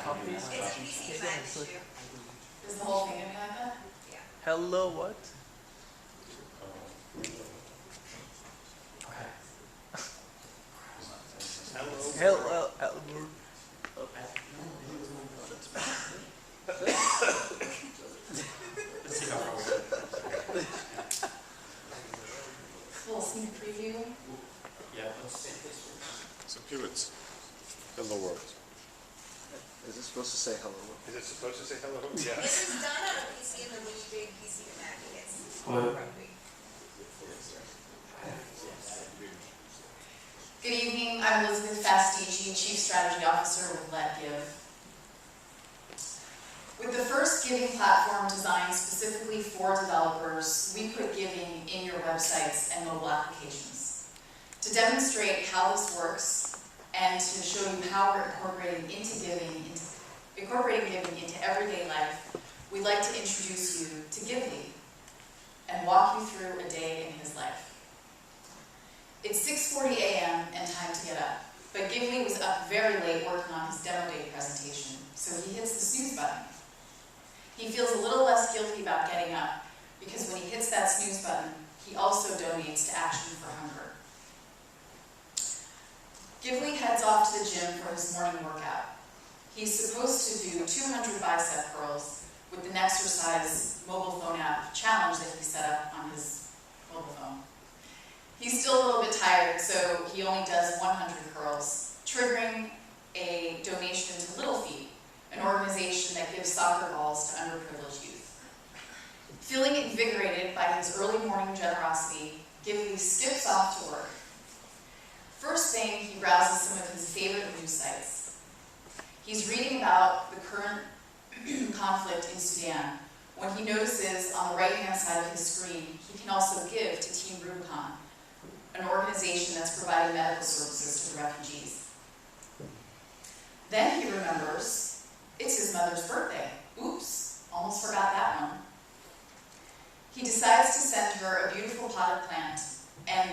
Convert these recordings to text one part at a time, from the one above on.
copies. Is the whole thing gonna be like that? Yeah. Hello, what? Hello, Albert. A little sneak preview. Yeah. So pivots. Hello world. Is it supposed to say hello? Is it supposed to say hello? Yeah. This is done on a PC and then when you bring PC to Mac, it gets What? rugby. Good evening, I'm Elizabeth Fastici, Chief Strategy Officer with LetGive. With the first giving platform designed specifically for developers, we put giving in your websites and mobile applications. To demonstrate how this works and to show you how we're incorporating giving into everyday life, we'd like to introduce you to Gively and walk you through a day in his life. It's 6:40 a.m. and time to get up, but Gively was up very late working on his demo day presentation, so he hits the snooze button. He feels a little less guilty about getting up, because when he hits that snooze button, he also donates to Action for Hunger. Gively heads off to the gym for his morning workout. He's supposed to do 200 bicep curls with an exercise mobile phone app challenge that he set up on his mobile phone. He's still a little bit tired, so he only does 100 curls, triggering a donation to Little Feet, an organization that gives soccer balls to underprivileged youth. Feeling invigorated by his early morning generosity, Gively skips off to work. First thing, he browses some of his favorite news sites. He's reading about the current conflict in Sudan when he notices on the right-hand side of his screen, he can also give to Team Rubicon, an organization that's providing medical services to the refugees. Then he remembers it's his mother's birthday. Oops, almost forgot that one. He decides to send her a beautiful potted plant, and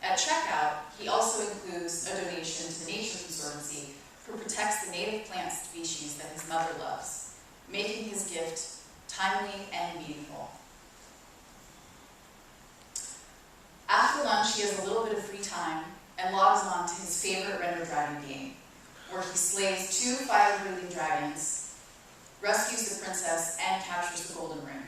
at checkout, he also includes a donation to the Nature Conservancy, who protects the native plant species that his mother loves, making his gift timely and meaningful. After lunch, he has a little bit of free time and logs on to his favorite render dragon game, where he slays 2 fire-breathing dragons, rescues the princess, and captures the golden ring.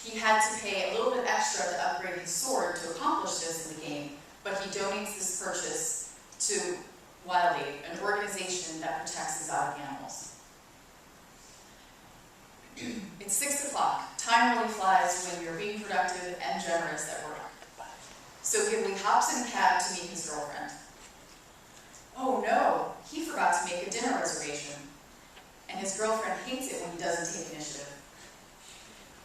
He had to pay a little bit extra to upgrade his sword to accomplish this in the game, but he donates this purchase to Wild Aid, an organization that protects exotic animals. It's 6 o'clock. Time really flies when you're being productive and generous at work. So Gively hops in a cab to meet his girlfriend. Oh no, he forgot to make a dinner reservation. And his girlfriend hates it when he doesn't take initiative.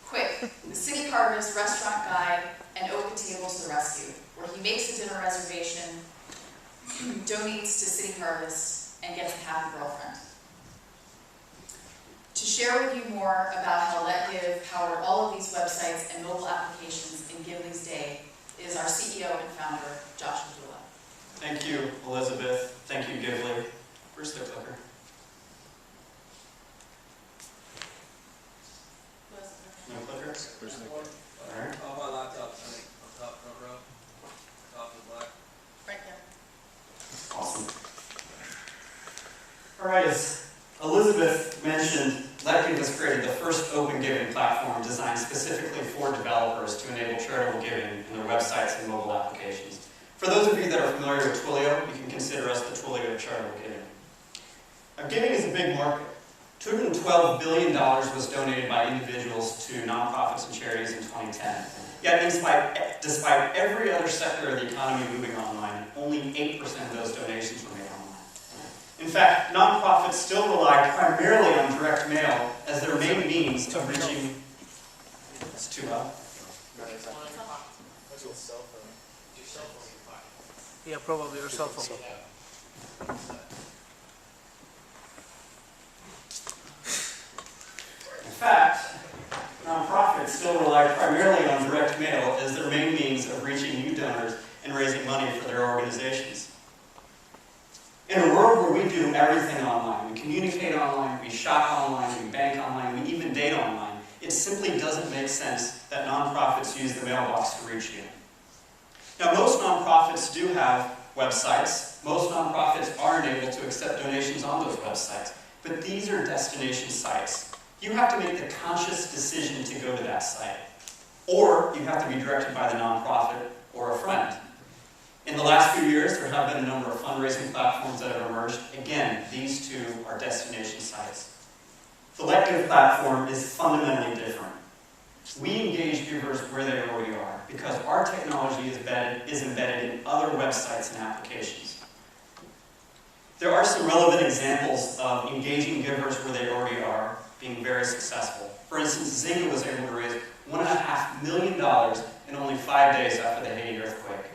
Quick, the City Harvest restaurant guide and Oak the Table to the rescue, where he makes a dinner reservation, donates to City Harvest, and gets a happy girlfriend. To share with you more about how LetGive powered all of these websites and mobile applications in Gively's day is our CEO and founder, Josh Abdullah. Thank you, Elizabeth. Thank you, Gively. Where's the clicker? No clicker? Where's the All right. Oh, my laptop's on top front row. Top is black. Right there. Awesome. All right, as Elizabeth mentioned, LetGive has created the first open giving platform designed specifically for developers to enable charitable giving in their websites and mobile applications. For those of you that are familiar with Twilio, you can consider us the Twilio of charitable giving. Now, giving is a big market. $212 billion was donated by individuals to nonprofits and charities in 2010. Yet, despite every other sector of the economy moving online, only 8% of those donations were made online. In fact, nonprofits still rely primarily on direct mail as their main means of reaching. It's too loud. Yeah, probably your cell phone. In fact, nonprofits still rely primarily on direct mail as their main means of reaching new donors and raising money for their organizations. In a world where we do everything online, we communicate online, we shop online, we bank online, we even date online. It simply doesn't make sense that nonprofits use the mailbox to reach you. Now, most nonprofits do have websites. Most nonprofits are enabled to accept donations on those websites. But these are destination sites. You have to make the conscious decision to go to that site. Or you have to be directed by the nonprofit or a friend. In the last few years, there have been a number of fundraising platforms that have emerged. Again, these two are destination sites. The Let Give platform is fundamentally different. We engage givers where they already are because our technology is embedded in other websites and applications. There are some relevant examples of engaging givers where they already are being very successful. For instance, Zynga was able to raise $1.5 million in only 5 days after the Haiti earthquake.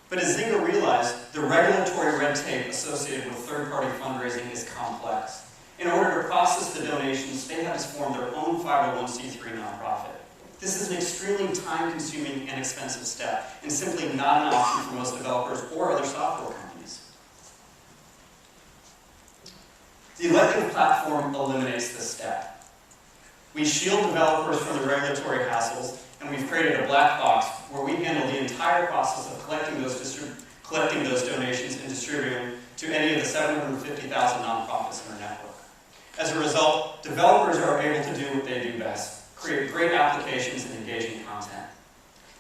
But as Zynga realized, the regulatory red tape associated with third-party fundraising is complex. In order to process the donations, they had to form their own 501c3 nonprofit. This is an extremely time-consuming and expensive step, and simply not an option for most developers or other software companies. The Let Give platform eliminates this step. We shield developers from the regulatory hassles, and we've created a black box where we handle the entire process of collecting those donations and distributing them to any of the 750,000 nonprofits in our network. As a result, developers are able to do what they do best, create great applications and engaging content.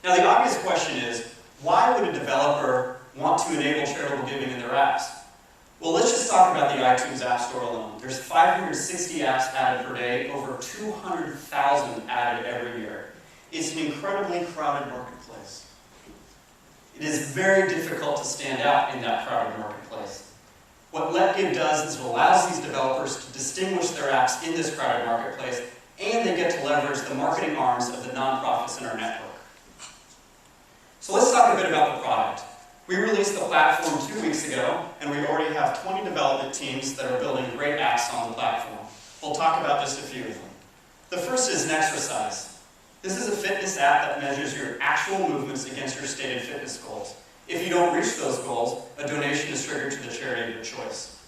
Now, the obvious question is, why would a developer want to enable charitable giving in their apps? Well, let's just talk about the iTunes App Store alone. There's 560 apps added per day, over 200,000 added every year. It's an incredibly crowded marketplace. It is very difficult to stand out in that crowded marketplace. What Let Give does is it allows these developers to distinguish their apps in this crowded marketplace, and they get to leverage the marketing arms of the nonprofits in our network. So let's talk a bit about the product. We released the platform 2 weeks ago, and we already have 20 development teams that are building great apps on the platform. We'll talk about just a few of them. The first is Nexercise. This is a fitness app that measures your actual movements against your stated fitness goals. If you don't reach those goals, a donation is triggered to the charity of your choice.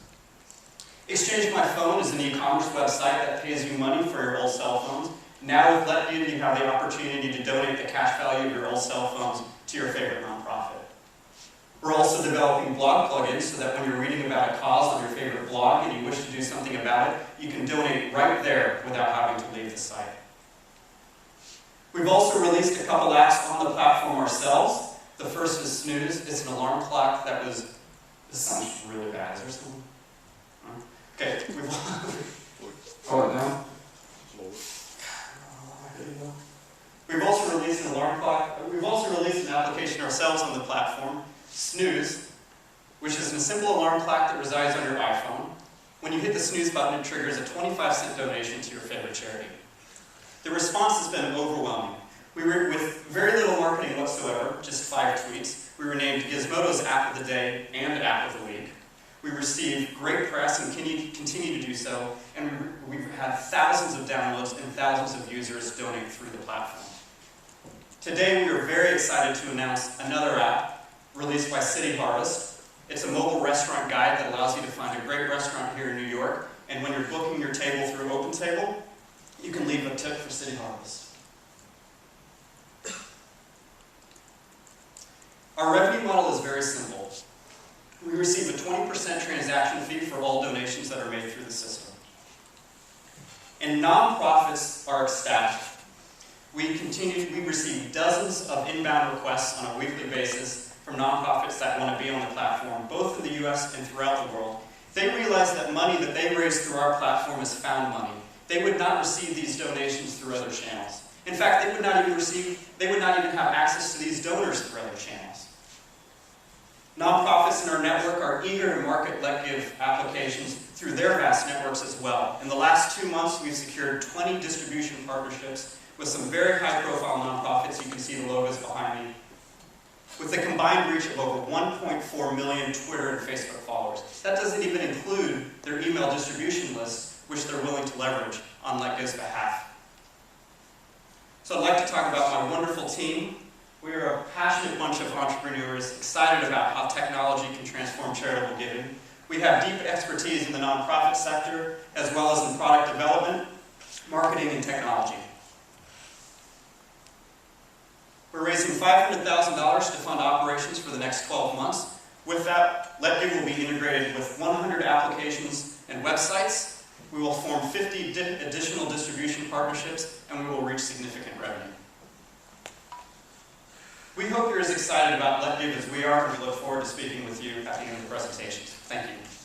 Exchange My Phone is an e-commerce website that pays you money for your old cell phones. Now with Let Give, you have the opportunity to donate the cash value of your old cell phones to your favorite nonprofit. We're also developing blog plugins so that when you're reading about a cause on your favorite blog and you wish to do something about it, you can donate right there without having to leave the site. We've also released a couple apps on the platform ourselves. The first is Snooze. It's an alarm clock that was... This sounds really bad. Is there something? Okay. Slow it down. We've also released an alarm clock. We've also released an application ourselves on the platform, Snooze, which is a simple alarm clock that resides on your iPhone. When you hit the snooze button, it triggers a 25-cent donation to your favorite charity. The response has been overwhelming. We were, with very little marketing whatsoever, just 5 tweets, we were named Gizmodo's App of the Day and App of the Week. We received great press and continue to do so, and we've had thousands of downloads and thousands of users donate through the platform. Today, we are very excited to announce another app released by City Harvest. It's a mobile restaurant guide that allows you to find a great restaurant here in New York, and when you're booking your table through OpenTable, you can leave a tip for City Harvest. Our revenue model is very simple. We receive a 20% transaction fee for all donations that are made through the system. And nonprofits are ecstatic. We receive dozens of inbound requests on a weekly basis from nonprofits that want to be on the platform, both in the US and throughout the world. They realize that money that they raise through our platform is found money. They would not receive these donations through other channels. In fact, they would not even have access to these donors through other channels. Nonprofits in our network are eager to market Let Give applications through their vast networks as well. In the last 2 months, we've secured 20 distribution partnerships with some very high-profile nonprofits. You can see the logos behind me. With a combined reach of over 1.4 million Twitter and Facebook followers. That doesn't even include their email distribution lists, which they're willing to leverage on Let Giv's behalf. So I'd like to talk about my wonderful team. We are a passionate bunch of entrepreneurs excited about how technology can transform charitable giving. We have deep expertise in the nonprofit sector, as well as in product development, marketing, and technology. We're raising $500,000 to fund operations for the next 12 months. With that, LetGive will be integrated with 100 applications and websites. We will form 50 additional distribution partnerships, and we will reach significant revenue. We hope you're as excited about LetGive as we are, and we look forward to speaking with you at the end of the presentations. Thank you.